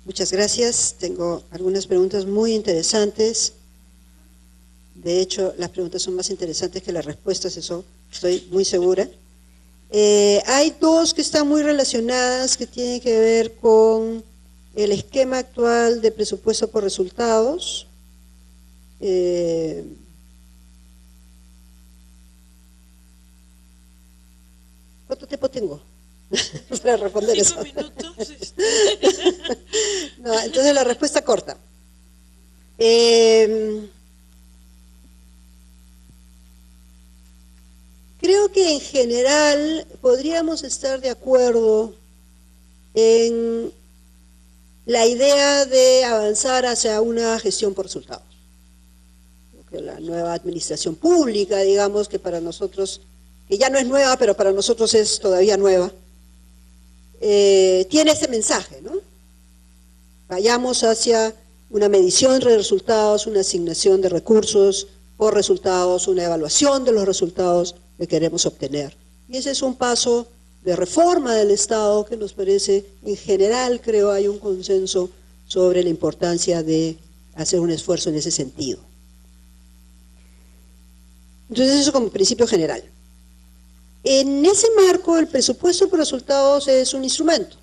Muchas gracias. Tengo algunas preguntas muy interesantes. De hecho, las preguntas son más interesantes que las respuestas, eso estoy muy segura. Hay dos que están muy relacionadas, que tienen que ver con el esquema actual de presupuesto por resultados. ¿Cuánto tiempo tengo para responder 5 eso? minutos. No, entonces la respuesta corta. Creo que en general podríamos estar de acuerdo en la idea de avanzar hacia una gestión por resultados. Que la nueva administración pública, digamos, que para nosotros, que ya no es nueva, pero para nosotros es todavía nueva, tiene ese mensaje, ¿no? Vayamos hacia una medición de resultados, una asignación de recursos por resultados, una evaluación de los resultados que queremos obtener. Y ese es un paso de reforma del Estado que nos parece, en general, creo, hay un consenso sobre la importancia de hacer un esfuerzo en ese sentido. Entonces, eso como principio general. En ese marco, el presupuesto por resultados es un instrumento.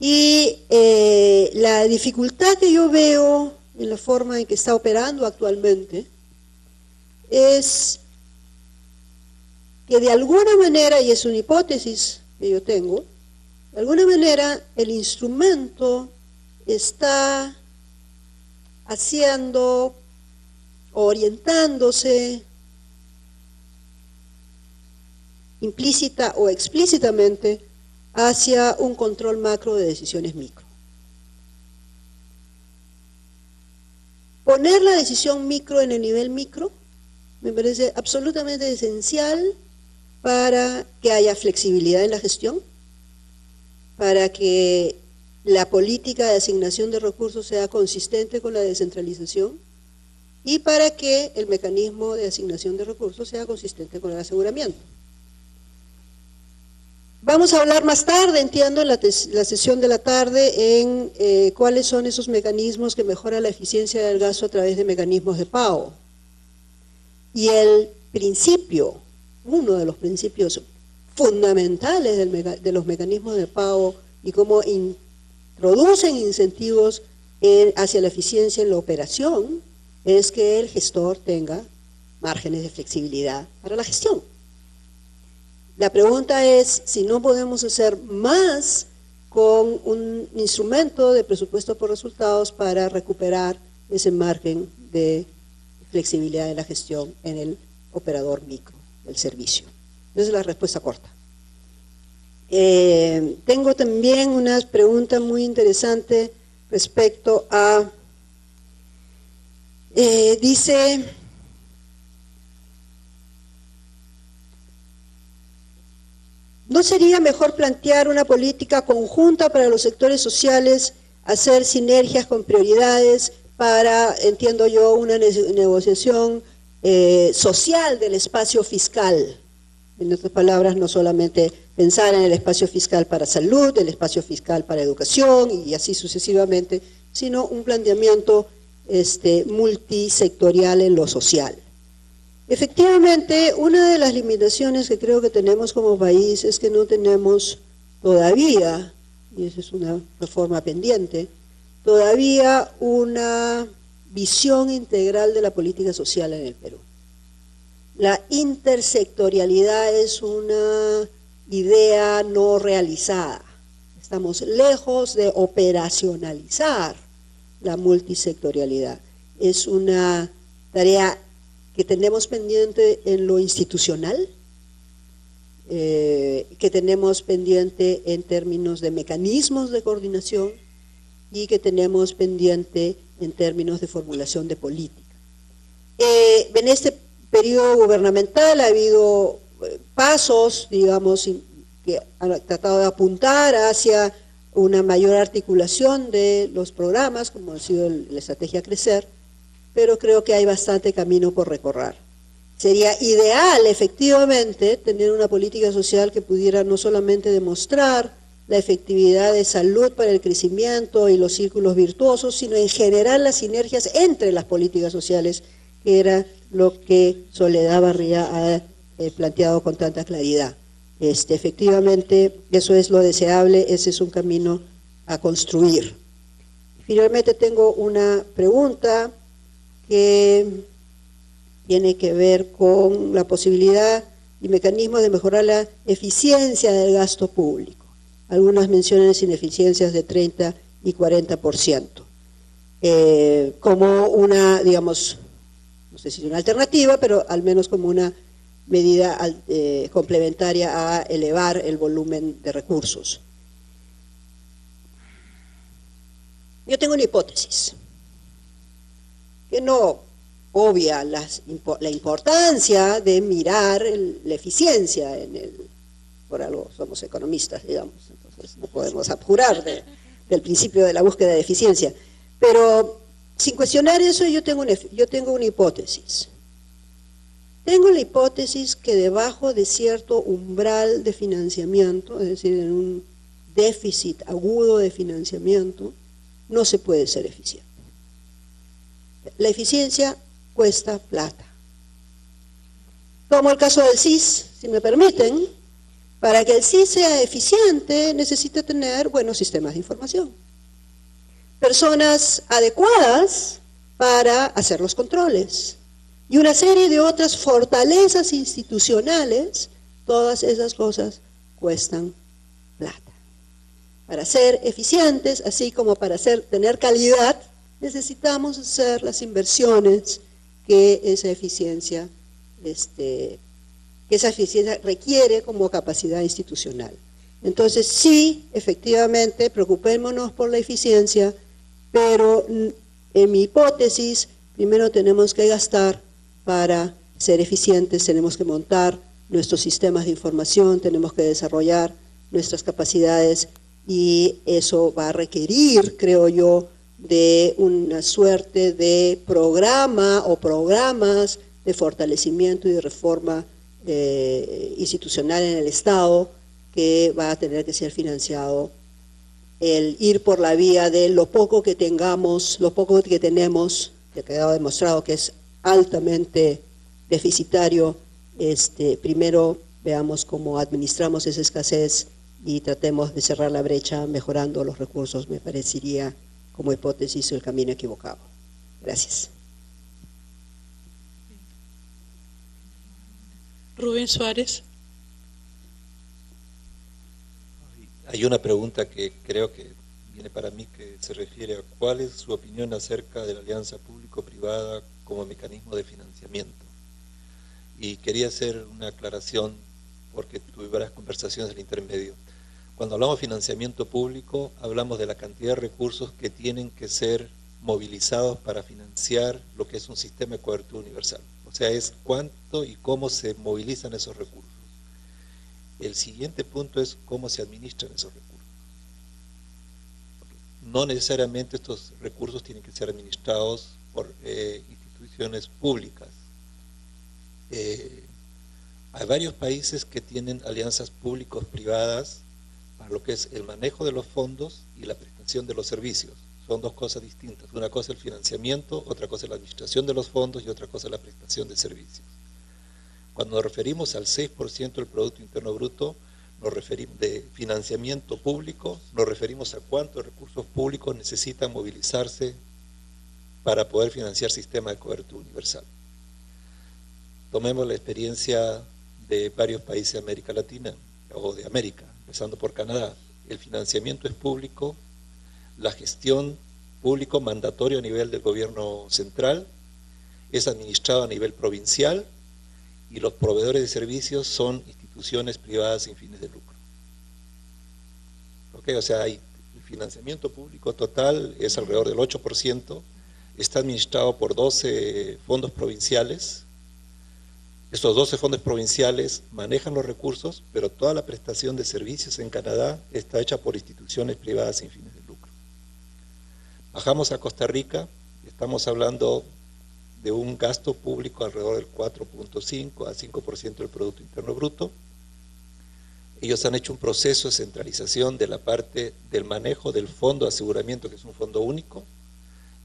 Y la dificultad que yo veo en la forma en que está operando actualmente es que de alguna manera, y es una hipótesis que yo tengo, de alguna manera el instrumento está haciendo, orientándose implícita o explícitamente hacia un control macro de decisiones micro. Poner la decisión micro en el nivel micro me parece absolutamente esencial para que haya flexibilidad en la gestión, para que la política de asignación de recursos sea consistente con la descentralización y para que el mecanismo de asignación de recursos sea consistente con el aseguramiento. Vamos a hablar más tarde, entiendo, en la sesión de la tarde, en cuáles son esos mecanismos que mejoran la eficiencia del gasto a través de mecanismos de pago. Y el principio, uno de los principios fundamentales de los mecanismos de pago y cómo introducen incentivos hacia la eficiencia en la operación, es que el gestor tenga márgenes de flexibilidad para la gestión. La pregunta es si no podemos hacer más con un instrumento de presupuesto por resultados para recuperar ese margen de flexibilidad de la gestión en el operador micro del servicio. Esa es la respuesta corta. Tengo también una pregunta muy interesante respecto a, dice, ¿no sería mejor plantear una política conjunta para los sectores sociales, hacer sinergias con prioridades para, entiendo yo, una negociación social del espacio fiscal? En otras palabras, no solamente pensar en el espacio fiscal para salud, el espacio fiscal para educación y así sucesivamente, sino un planteamiento multisectorial en lo social. Efectivamente, una de las limitaciones que creo que tenemos como país es que no tenemos todavía, y esa es una reforma pendiente, todavía una visión integral de la política social en el Perú. La intersectorialidad es una idea no realizada. Estamos lejos de operacionalizar la multisectorialidad. Es una tarea que tenemos pendiente en lo institucional, que tenemos pendiente en términos de mecanismos de coordinación y que tenemos pendiente en términos de formulación de política. En este periodo gubernamental ha habido pasos, digamos, que han tratado de apuntar hacia una mayor articulación de los programas, como ha sido la estrategia Crecer, pero creo que hay bastante camino por recorrer. Sería ideal, efectivamente, tener una política social que pudiera no solamente demostrar la efectividad de salud para el crecimiento y los círculos virtuosos, sino en general las sinergias entre las políticas sociales, que era lo que Soledad Barría ha planteado con tanta claridad. Efectivamente, eso es lo deseable, ese es un camino a construir. Finalmente tengo una pregunta que tiene que ver con la posibilidad y mecanismos de mejorar la eficiencia del gasto público. Algunas mencionan ineficiencias de 30 y 40%, como una, digamos, no sé si una alternativa, pero al menos como una medida complementaria a elevar el volumen de recursos. Yo tengo una hipótesis que no obvia la importancia de mirar la eficiencia por algo somos economistas, digamos, entonces no podemos abjurar del principio de la búsqueda de eficiencia, pero sin cuestionar eso yo tengo una hipótesis. Tengo la hipótesis que debajo de cierto umbral de financiamiento, es decir, en un déficit agudo de financiamiento, no se puede ser eficiente. La eficiencia cuesta plata. Tomo el caso del CIS, si me permiten. Para que el CIS sea eficiente, necesita tener buenos sistemas de información. Personas adecuadas para hacer los controles. Y una serie de otras fortalezas institucionales, todas esas cosas cuestan plata. Para ser eficientes, así como para tener calidad, necesitamos hacer las inversiones que esa eficiencia requiere como capacidad institucional. Entonces, sí, efectivamente, preocupémonos por la eficiencia, pero en mi hipótesis, primero tenemos que gastar para ser eficientes, tenemos que montar nuestros sistemas de información, tenemos que desarrollar nuestras capacidades y eso va a requerir, creo yo, de una suerte de programa o programas de fortalecimiento y de reforma institucional en el Estado que va a tener que ser financiado. El ir por la vía de lo poco que tengamos, lo poco que tenemos, que ha quedado demostrado que es altamente deficitario, primero veamos cómo administramos esa escasez y tratemos de cerrar la brecha mejorando los recursos, me parecería como hipótesis el camino equivocado. Gracias. Rubén Suárez. Hay una pregunta que creo que viene para mí que se refiere a cuál es su opinión acerca de la alianza público-privada como mecanismo de financiamiento. Y quería hacer una aclaración porque tuve varias conversaciones del intermedio. Cuando hablamos de financiamiento público, hablamos de la cantidad de recursos que tienen que ser movilizados para financiar lo que es un sistema de cobertura universal. O sea, es cuánto y cómo se movilizan esos recursos. El siguiente punto es cómo se administran esos recursos. No necesariamente estos recursos tienen que ser administrados por instituciones públicas. Hay varios países que tienen alianzas públicos-privadas para lo que es el manejo de los fondos y la prestación de los servicios. Son dos cosas distintas. Una cosa es el financiamiento, otra cosa es la administración de los fondos y otra cosa es la prestación de servicios. Cuando nos referimos al 6% del Producto Interno Bruto, nos referimos de financiamiento público, nos referimos a cuántos recursos públicos necesitan movilizarse para poder financiar sistemas de cobertura universal. Tomemos la experiencia de varios países de América Latina, o de América, empezando por Canadá. El financiamiento es público, la gestión público mandatorio a nivel del gobierno central, es administrado a nivel provincial y los proveedores de servicios son instituciones privadas sin fines de lucro. ¿Okay? O sea, el financiamiento público total es alrededor del 8%, está administrado por 12 fondos provinciales. Estos 12 fondos provinciales manejan los recursos, pero toda la prestación de servicios en Canadá está hecha por instituciones privadas sin fines de lucro. Bajamos a Costa Rica, estamos hablando de un gasto público alrededor del 4.5 a 5% del Producto Interno Bruto. ellos han hecho un proceso de centralización de la parte del manejo del fondo de aseguramiento, que es un fondo único,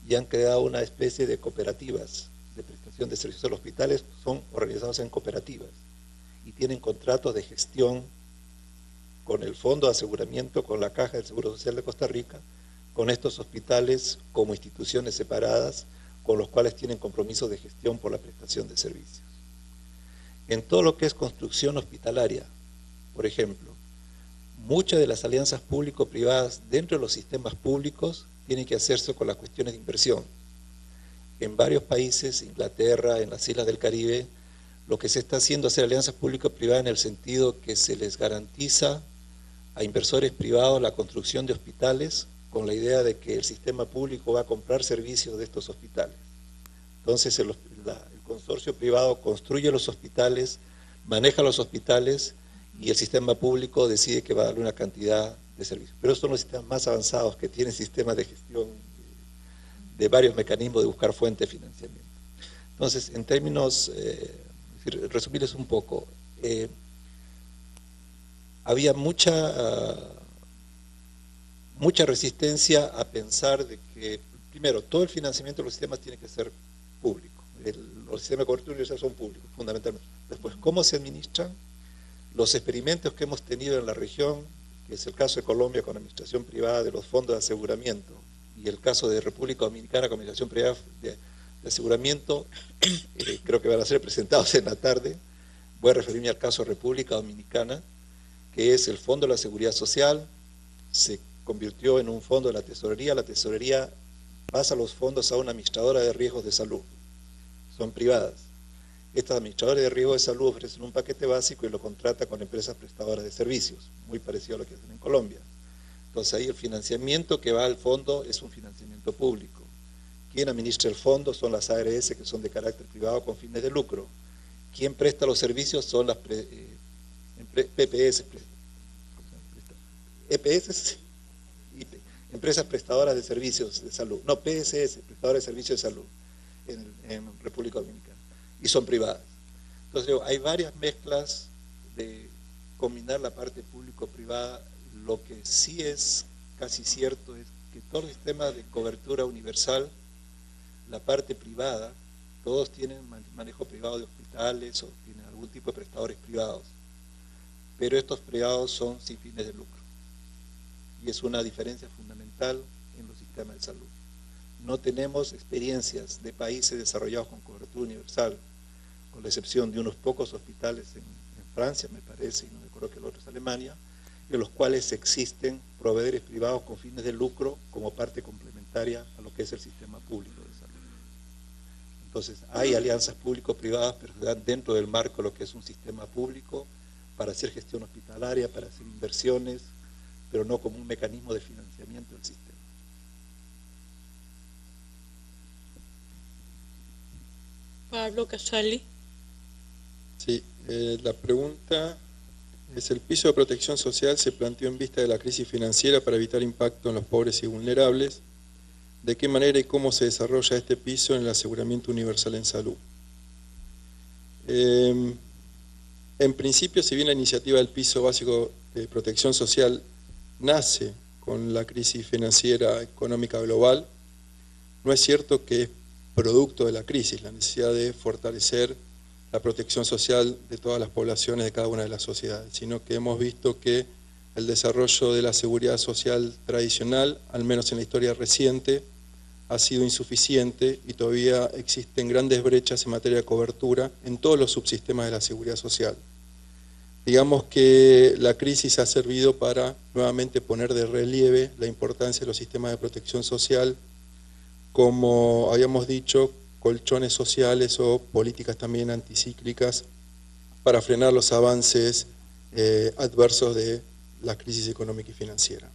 y han creado una especie de cooperativas de prestación de servicios. Los hospitales son organizados en cooperativas y tienen contratos de gestión con el fondo de aseguramiento, con la Caja del Seguro Social de Costa Rica, con estos hospitales como instituciones separadas, con los cuales tienen compromisos de gestión por la prestación de servicios. En todo lo que es construcción hospitalaria, por ejemplo, muchas de las alianzas público-privadas dentro de los sistemas públicos tienen que hacerse con las cuestiones de inversión. En varios países, Inglaterra, en las islas del Caribe, lo que se está haciendo es hacer alianzas público-privadas en el sentido que se les garantiza a inversores privados la construcción de hospitales con la idea de que el sistema público va a comprar servicios de estos hospitales. Entonces el consorcio privado construye los hospitales, maneja los hospitales y el sistema público decide que va a darle una cantidad de servicios. Pero estos son los sistemas más avanzados que tienen sistemas de gestión de varios mecanismos de buscar fuentes de financiamiento. Entonces, en términos, resumirles un poco, había mucha resistencia a pensar de que, primero, todo el financiamiento de los sistemas tiene que ser público. Los sistemas de cobertura universal son públicos, fundamentalmente. Después, ¿cómo se administran? Los experimentos que hemos tenido en la región, que es el caso de Colombia con administración privada de los fondos de aseguramiento, y el caso de República Dominicana con administración privada de aseguramiento, creo que van a ser presentados en la tarde. Voy a referirme al caso de República Dominicana, que es el Fondo de la Seguridad Social, se convirtió en un fondo de la tesorería pasa los fondos a una administradora de riesgos de salud, son privadas. Estas administradoras de riesgos de salud ofrecen un paquete básico y lo contrata con empresas prestadoras de servicios, muy parecido a lo que hacen en Colombia. Entonces ahí el financiamiento que va al fondo es un financiamiento público. Quien administra el fondo son las ARS, que son de carácter privado con fines de lucro. Quien presta los servicios son las empresas prestadoras de servicios de salud, no, PSS, prestadoras de servicios de salud en República Dominicana, y son privadas. Entonces hay varias mezclas de combinar la parte público-privada. Lo que sí es casi cierto es que todo el sistema de cobertura universal, la parte privada, todos tienen manejo privado de hospitales o tienen algún tipo de prestadores privados, pero estos privados son sin fines de lucro. Y es una diferencia fundamental en los sistemas de salud. No tenemos experiencias de países desarrollados con cobertura universal, con la excepción de unos pocos hospitales en Francia, me parece, y no me acuerdo que el otro es Alemania, en los cuales existen proveedores privados con fines de lucro como parte complementaria a lo que es el sistema público de salud. Entonces, hay alianzas público-privadas, pero se dan dentro del marco de lo que es un sistema público para hacer gestión hospitalaria, para hacer inversiones, pero no como un mecanismo de financiamiento del sistema. Pablo Casali. Sí, la pregunta es: el piso de protección social se planteó en vista de la crisis financiera para evitar impacto en los pobres y vulnerables. ¿De qué manera y cómo se desarrolla este piso en el aseguramiento universal en salud? En principio, si bien la iniciativa del piso básico de protección social nace con la crisis financiera económica global, no es cierto que es producto de la crisis, la necesidad de fortalecer la protección social de todas las poblaciones de cada una de las sociedades, sino que hemos visto que el desarrollo de la seguridad social tradicional, al menos en la historia reciente, ha sido insuficiente y todavía existen grandes brechas en materia de cobertura en todos los subsistemas de la seguridad social. Digamos que la crisis ha servido para nuevamente poner de relieve la importancia de los sistemas de protección social, como habíamos dicho, colchones sociales o políticas también anticíclicas para frenar los avances adversos de la crisis económica y financiera.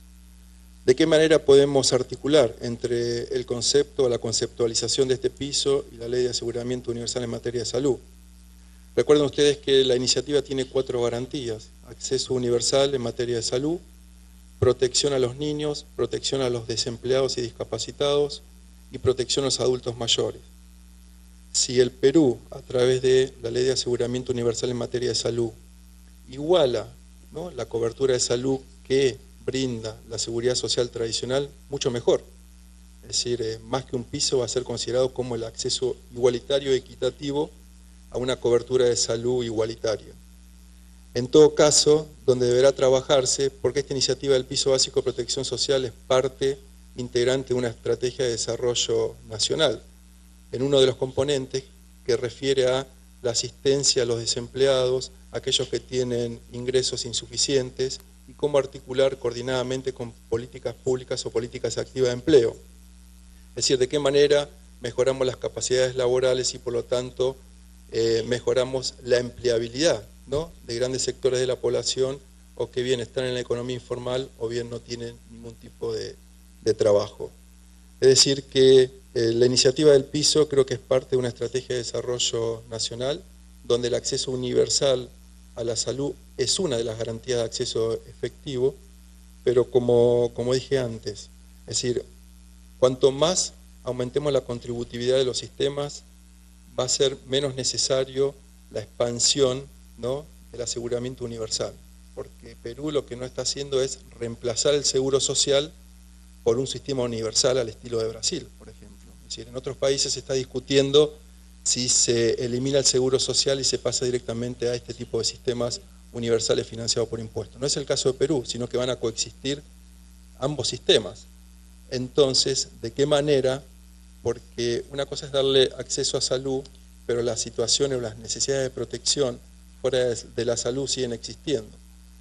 ¿De qué manera podemos articular entre el concepto, la conceptualización de este piso y la Ley de Aseguramiento Universal en materia de salud? Recuerden ustedes que la iniciativa tiene 4 garantías: acceso universal en materia de salud, protección a los niños, protección a los desempleados y discapacitados y protección a los adultos mayores. Si el Perú, a través de la Ley de Aseguramiento Universal en materia de salud, iguala ¿no?, la cobertura de salud que brinda la seguridad social tradicional, mucho mejor. Es decir, más que un piso va a ser considerado como el acceso igualitario y equitativo a una cobertura de salud igualitaria. En todo caso, donde deberá trabajarse, porque esta iniciativa del piso básico de protección social es parte integrante de una estrategia de desarrollo nacional, en uno de los componentes que refiere a la asistencia a los desempleados, aquellos que tienen ingresos insuficientes, y cómo articular coordinadamente con políticas públicas o políticas activas de empleo. Es decir, de qué manera mejoramos las capacidades laborales y por lo tanto mejoramos la empleabilidad, ¿no?, de grandes sectores de la población o que bien están en la economía informal o bien no tienen ningún tipo de trabajo. Es decir que la iniciativa del piso creo que es parte de una estrategia de desarrollo nacional donde el acceso universal a la salud es una de las garantías de acceso efectivo, pero como dije antes, es decir, cuanto más aumentemos la contributividad de los sistemas, va a ser menos necesario la expansión, ¿no?, del aseguramiento universal, porque Perú lo que no está haciendo es reemplazar el seguro social por un sistema universal al estilo de Brasil, por ejemplo. Es decir, en otros países se está discutiendo si se elimina el seguro social y se pasa directamente a este tipo de sistemas universales financiados por impuestos. No es el caso de Perú, sino que van a coexistir ambos sistemas. Entonces, ¿de qué manera? Porque una cosa es darle acceso a salud, pero las situaciones o las necesidades de protección fuera de la salud siguen existiendo.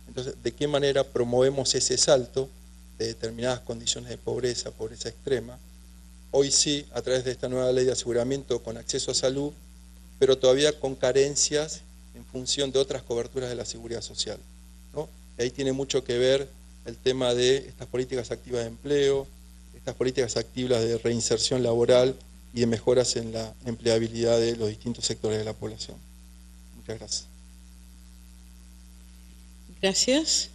Entonces, ¿de qué manera promovemos ese salto de determinadas condiciones de pobreza, pobreza extrema? Hoy sí, a través de esta nueva ley de aseguramiento con acceso a salud, pero todavía con carencias en función de otras coberturas de la seguridad social, ¿no? Y ahí tiene mucho que ver el tema de estas políticas activas de empleo, estas políticas activas de reinserción laboral y de mejoras en la empleabilidad de los distintos sectores de la población. Muchas gracias. Gracias.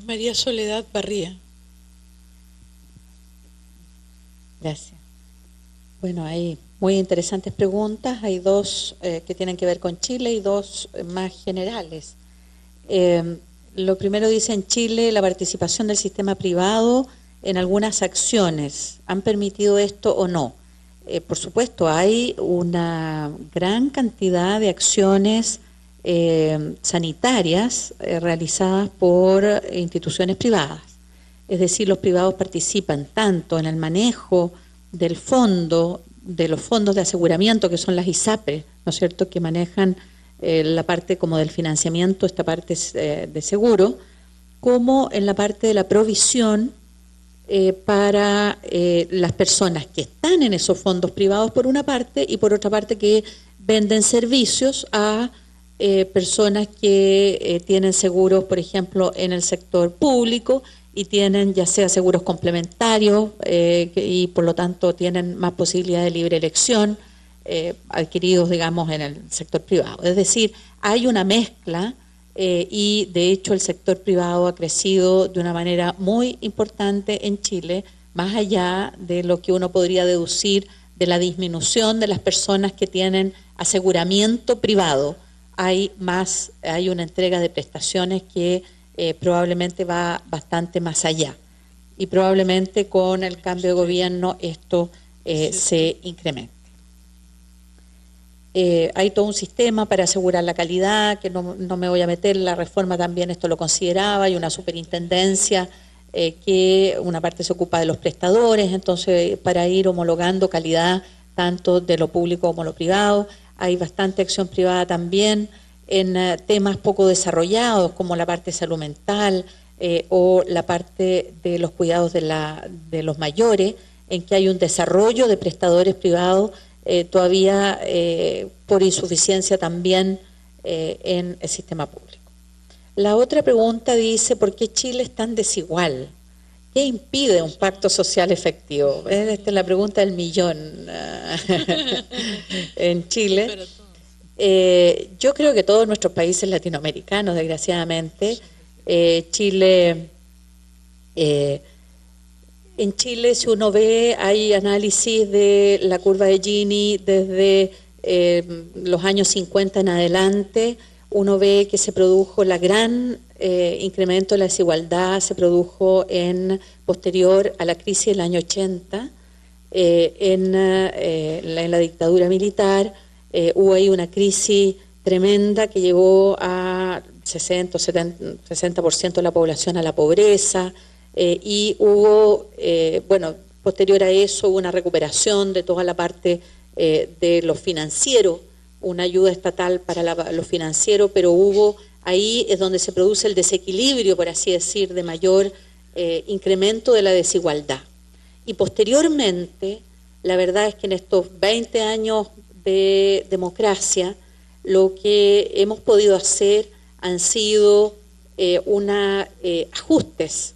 María Soledad Barría. Gracias. Bueno, hay muy interesantes preguntas. Hay dos que tienen que ver con Chile y dos más generales. Lo primero dice: en Chile la participación del sistema privado en algunas acciones, ¿han permitido esto o no? Por supuesto, hay una gran cantidad de acciones sanitarias realizadas por instituciones privadas. Es decir, los privados participan tanto en el manejo del fondo, de los fondos de aseguramiento, que son las ISAPRE, ¿no es cierto?, que manejan la parte como del financiamiento, esta parte de seguro, como en la parte de la provisión para las personas que están en esos fondos privados por una parte, y por otra parte que venden servicios a personas que tienen seguros, por ejemplo, en el sector público, y tienen ya sea seguros complementarios y por lo tanto tienen más posibilidad de libre elección adquiridos, digamos, en el sector privado. Es decir, hay una mezcla y de hecho el sector privado ha crecido de una manera muy importante en Chile, más allá de lo que uno podría deducir de la disminución de las personas que tienen aseguramiento privado. Hay una entrega de prestaciones que probablemente va bastante más allá, y probablemente con el cambio de gobierno esto se incremente. Hay todo un sistema para asegurar la calidad, que no me voy a meter, la reforma también esto lo consideraba, hay una superintendencia que una parte se ocupa de los prestadores, entonces para ir homologando calidad tanto de lo público como lo privado. Hay bastante acción privada también en temas poco desarrollados como la parte de salud mental o la parte de los cuidados de los mayores, en que hay un desarrollo de prestadores privados todavía por insuficiencia también en el sistema público. La otra pregunta dice: ¿por qué Chile es tan desigual? ¿Qué impide un pacto social efectivo? Esta es la pregunta del millón en Chile. Yo creo que todos nuestros países latinoamericanos, desgraciadamente, en Chile, si uno ve, hay análisis de la curva de Gini desde los años 50 en adelante. uno ve que se produjo la gran incremento de la desigualdad, se produjo posterior a la crisis del año 80, en la dictadura militar. Hubo ahí una crisis tremenda que llevó a 60% de la población a la pobreza, y hubo, posterior a eso hubo una recuperación de toda la parte de lo financiero, una ayuda estatal para lo financiero, pero ahí es donde se produce el desequilibrio, por así decir, de mayor incremento de la desigualdad. Y posteriormente, la verdad es que en estos 20 años de democracia, lo que hemos podido hacer han sido ajustes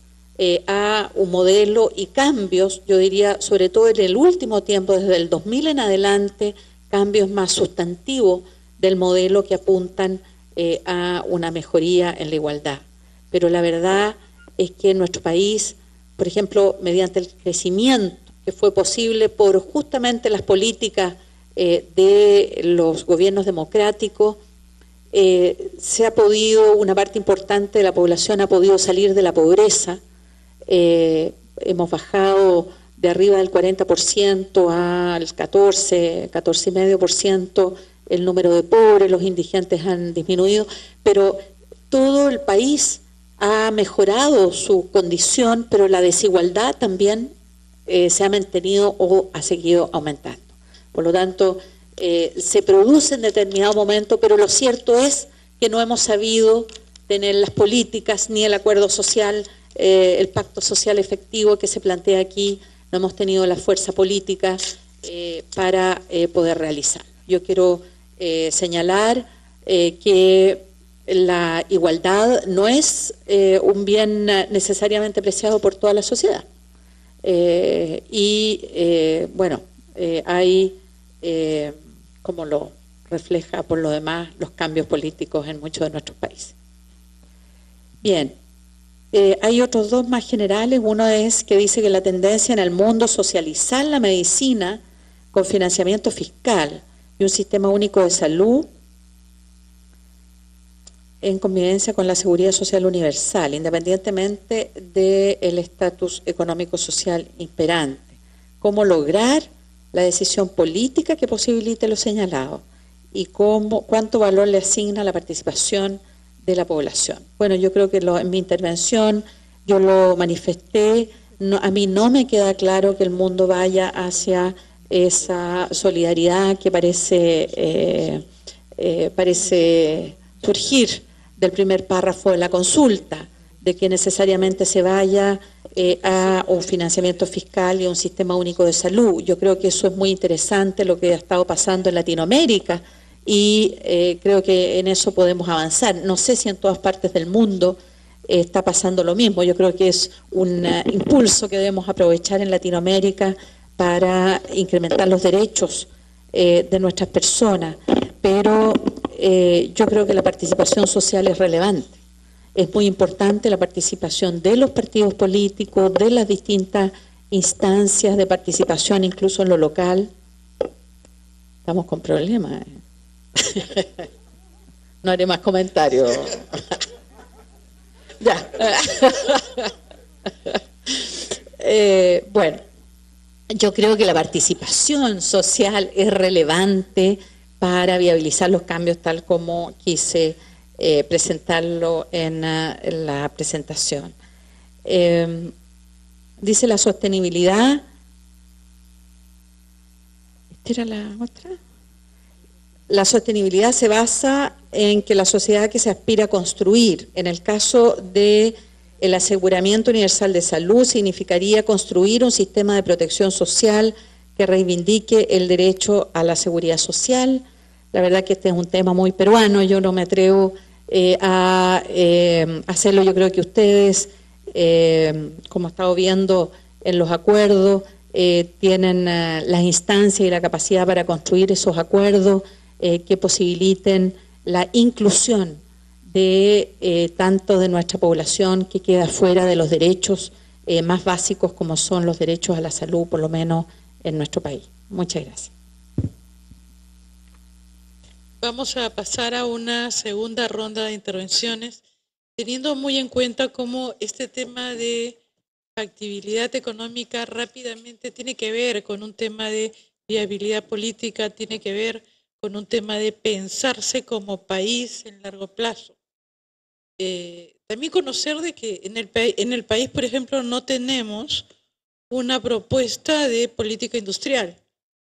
a un modelo y cambios, yo diría, sobre todo en el último tiempo, desde el 2000 en adelante, cambios más sustantivos del modelo que apuntan a una mejoría en la igualdad. Pero la verdad es que en nuestro país, por ejemplo, mediante el crecimiento que fue posible por justamente las políticas de los gobiernos democráticos, se ha podido, una parte importante de la población ha podido salir de la pobreza. Hemos bajado de arriba del 40% al 14,5% el número de pobres, los indigentes han disminuido, pero todo el país ha mejorado su condición, pero la desigualdad también se ha mantenido o ha seguido aumentando. Por lo tanto, se produce en determinado momento, pero lo cierto es que no hemos sabido tener las políticas ni el acuerdo social, el pacto social efectivo que se plantea aquí, no hemos tenido la fuerza política para poder realizar. Yo quiero señalar que la igualdad no es un bien necesariamente apreciado por toda la sociedad. Hay, como lo refleja por lo demás, los cambios políticos en muchos de nuestros países. Bien, hay otros dos más generales. Uno es que dice que la tendencia en el mundo es socializar la medicina con financiamiento fiscal y un sistema único de salud en convivencia con la seguridad social universal, independientemente del estatus económico-social imperante. ¿Cómo lograr la decisión política que posibilite lo señalado? ¿Y cuánto valor le asigna la participación de la población? Bueno, yo creo que en mi intervención yo lo manifesté. A mí no me queda claro que el mundo vaya hacia esa solidaridad que parece surgir del primer párrafo de la consulta, de que necesariamente se vaya a un financiamiento fiscal y a un sistema único de salud. Yo creo que eso es muy interesante, lo que ha estado pasando en Latinoamérica, y creo que en eso podemos avanzar. No sé si en todas partes del mundo está pasando lo mismo. Yo creo que es un impulso que debemos aprovechar en Latinoamérica para incrementar los derechos de nuestras personas, pero yo creo que la participación social es relevante. Es muy importante la participación de los partidos políticos, de las distintas instancias de participación, incluso en lo local. Estamos con problemas. No haré más comentarios. Ya. Bueno, yo creo que la participación social es relevante para viabilizar los cambios tal como quise presentarlo en la presentación. Dice la sostenibilidad. ¿Esta era la otra? La sostenibilidad se basa en que la sociedad que se aspira a construir, en el caso del aseguramiento universal de salud, significaría construir un sistema de protección social que reivindique el derecho a la seguridad social. La verdad que este es un tema muy peruano, yo no me atrevo a hacerlo. Yo creo que ustedes, como he estado viendo en los acuerdos, tienen las instancias y la capacidad para construir esos acuerdos que posibiliten la inclusión de tanto de nuestra población que queda fuera de los derechos más básicos como son los derechos a la salud, por lo menos en nuestro país. Muchas gracias. Vamos a pasar a una segunda ronda de intervenciones, teniendo muy en cuenta cómo este tema de factibilidad económica rápidamente tiene que ver con un tema de viabilidad política, tiene que ver con un tema de pensarse como país en largo plazo. También conocer de que en el país, por ejemplo, no tenemos una propuesta de política industrial.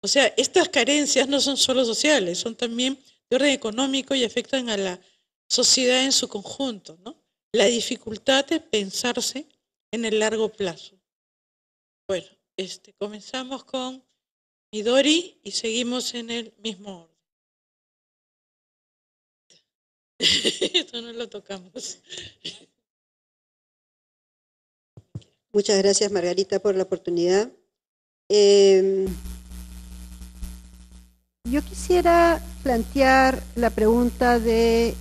O sea, estas carencias no son solo sociales, son también de orden económico y afectan a la sociedad en su conjunto, ¿no? La dificultad de pensarse en el largo plazo. Bueno, comenzamos con Midori y seguimos en el mismo orden. Esto no lo tocamos. Muchas gracias, Margarita, por la oportunidad. Yo quisiera plantear la pregunta de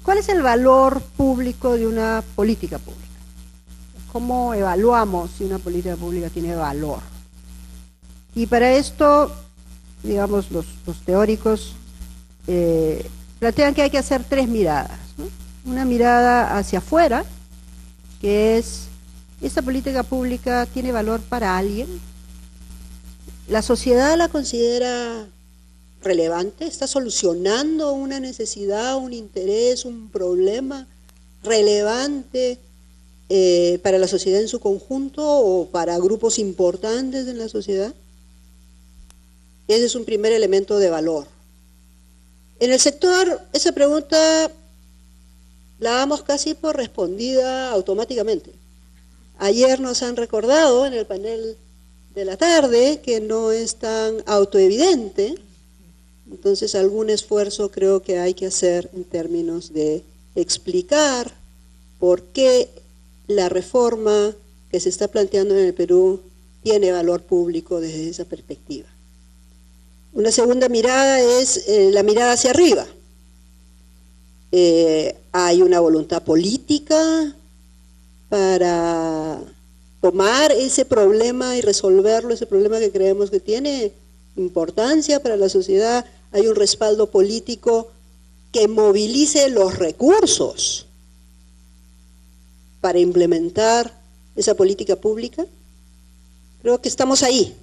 ¿cuál es el valor público de una política pública? ¿Cómo evaluamos si una política pública tiene valor? Y para esto, digamos, los teóricos plantean que hay que hacer tres miradas, ¿no? Una mirada hacia afuera, que es, ¿esta política pública tiene valor para alguien? ¿La sociedad la considera relevante? ¿Está solucionando una necesidad, un interés, un problema relevante para la sociedad en su conjunto o para grupos importantes en la sociedad? Ese es un primer elemento de valor. En el sector, esa pregunta la damos casi por respondida automáticamente. Ayer nos han recordado en el panel de la tarde que no es tan autoevidente, entonces algún esfuerzo creo que hay que hacer en términos de explicar por qué la reforma que se está planteando en el Perú tiene valor público desde esa perspectiva. Una segunda mirada es la mirada hacia arriba. Hay una voluntad política para tomar ese problema y resolverlo, ese problema que creemos que tiene importancia para la sociedad. Hay un respaldo político que movilice los recursos para implementar esa política pública. Creo que estamos ahí.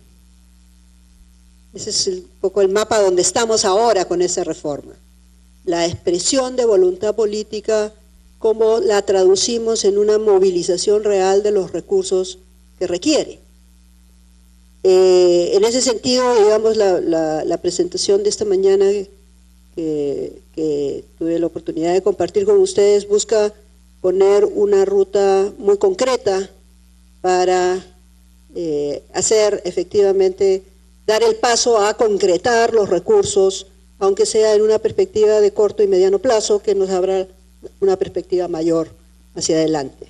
Ese es un poco el mapa donde estamos ahora con esa reforma. La expresión de voluntad política, cómo la traducimos en una movilización real de los recursos que requiere. En ese sentido, digamos, la presentación de esta mañana que tuve la oportunidad de compartir con ustedes busca poner una ruta muy concreta para hacer efectivamente, dar el paso a concretar los recursos, aunque sea en una perspectiva de corto y mediano plazo, que nos abra una perspectiva mayor hacia adelante.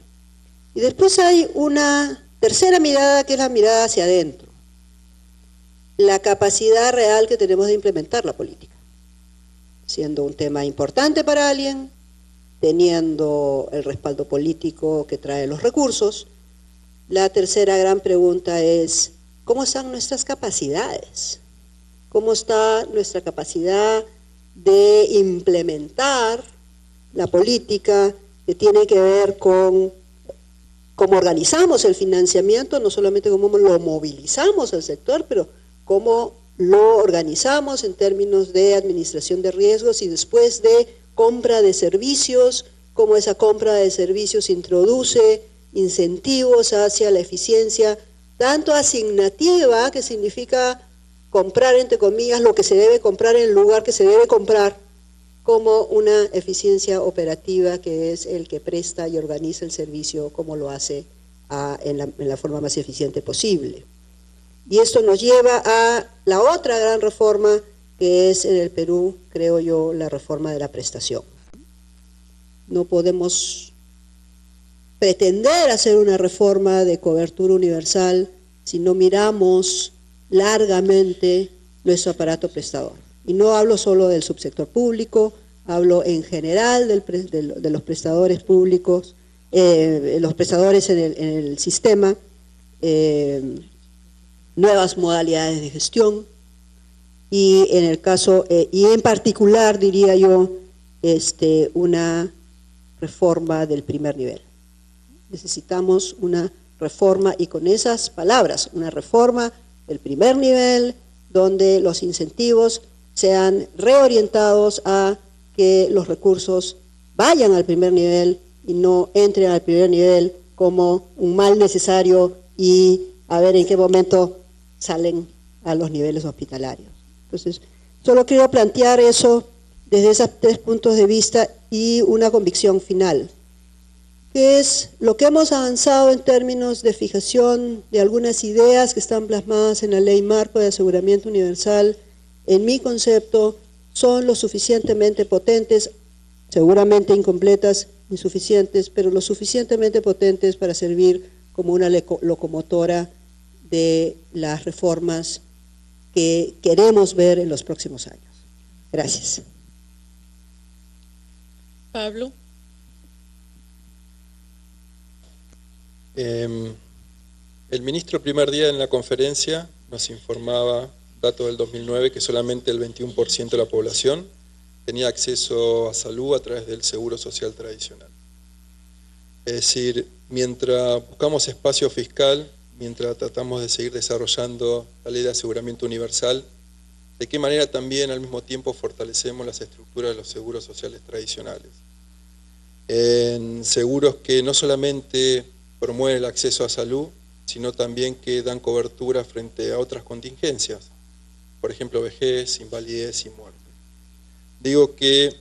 Y después hay una tercera mirada, que es la mirada hacia adentro, la capacidad real que tenemos de implementar la política, siendo un tema importante para alguien, teniendo el respaldo político que trae los recursos. La tercera gran pregunta es, ¿cómo están nuestras capacidades? ¿Cómo está nuestra capacidad de implementar la política que tiene que ver con cómo organizamos el financiamiento, no solamente cómo lo movilizamos al sector, pero cómo lo organizamos en términos de administración de riesgos y después de compra de servicios, cómo esa compra de servicios introduce incentivos hacia la eficiencia, tanto asignativa, que significa comprar, entre comillas, lo que se debe comprar en el lugar que se debe comprar, como una eficiencia operativa, que es el que presta y organiza el servicio como lo hace en la forma más eficiente posible. Y esto nos lleva a la otra gran reforma, que es en el Perú, creo yo, la reforma de la prestación. No podemos pretender hacer una reforma de cobertura universal si no miramos largamente nuestro aparato prestador. Y no hablo solo del subsector público, hablo en general de los prestadores públicos, los prestadores en el sistema, nuevas modalidades de gestión, y en el caso, y en particular diría yo, una reforma del primer nivel. Necesitamos una reforma, y con esas palabras, una reforma del primer nivel, donde los incentivos sean reorientados a que los recursos vayan al primer nivel y no entren al primer nivel como un mal necesario y a ver en qué momento salen a los niveles hospitalarios. Entonces, solo quiero plantear eso desde esos 3 puntos de vista y una convicción final, que es lo que hemos avanzado en términos de fijación de algunas ideas que están plasmadas en la Ley Marco de Aseguramiento Universal. En mi concepto, son lo suficientemente potentes, seguramente incompletas, insuficientes, pero lo suficientemente potentes para servir como una locomotora de las reformas que queremos ver en los próximos años. Gracias. Pablo. El ministro el primer día en la conferencia nos informaba, datos del 2009, que solamente el 21% de la población tenía acceso a salud a través del seguro social tradicional. Es decir, mientras buscamos espacio fiscal, mientras tratamos de seguir desarrollando la ley de aseguramiento universal, de qué manera también al mismo tiempo fortalecemos las estructuras de los seguros sociales tradicionales. En seguros que no solamente promueven el acceso a salud, sino también que dan cobertura frente a otras contingencias, por ejemplo, vejez, invalidez y muerte. Digo que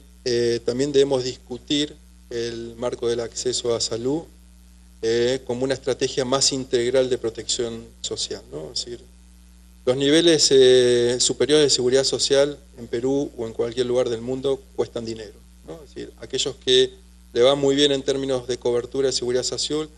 también debemos discutir el marco del acceso a salud como una estrategia más integral de protección social, ¿no? Es decir, los niveles superiores de seguridad social en Perú o en cualquier lugar del mundo cuestan dinero, ¿no? Es decir, aquellos que le va muy bien en términos de cobertura de seguridad social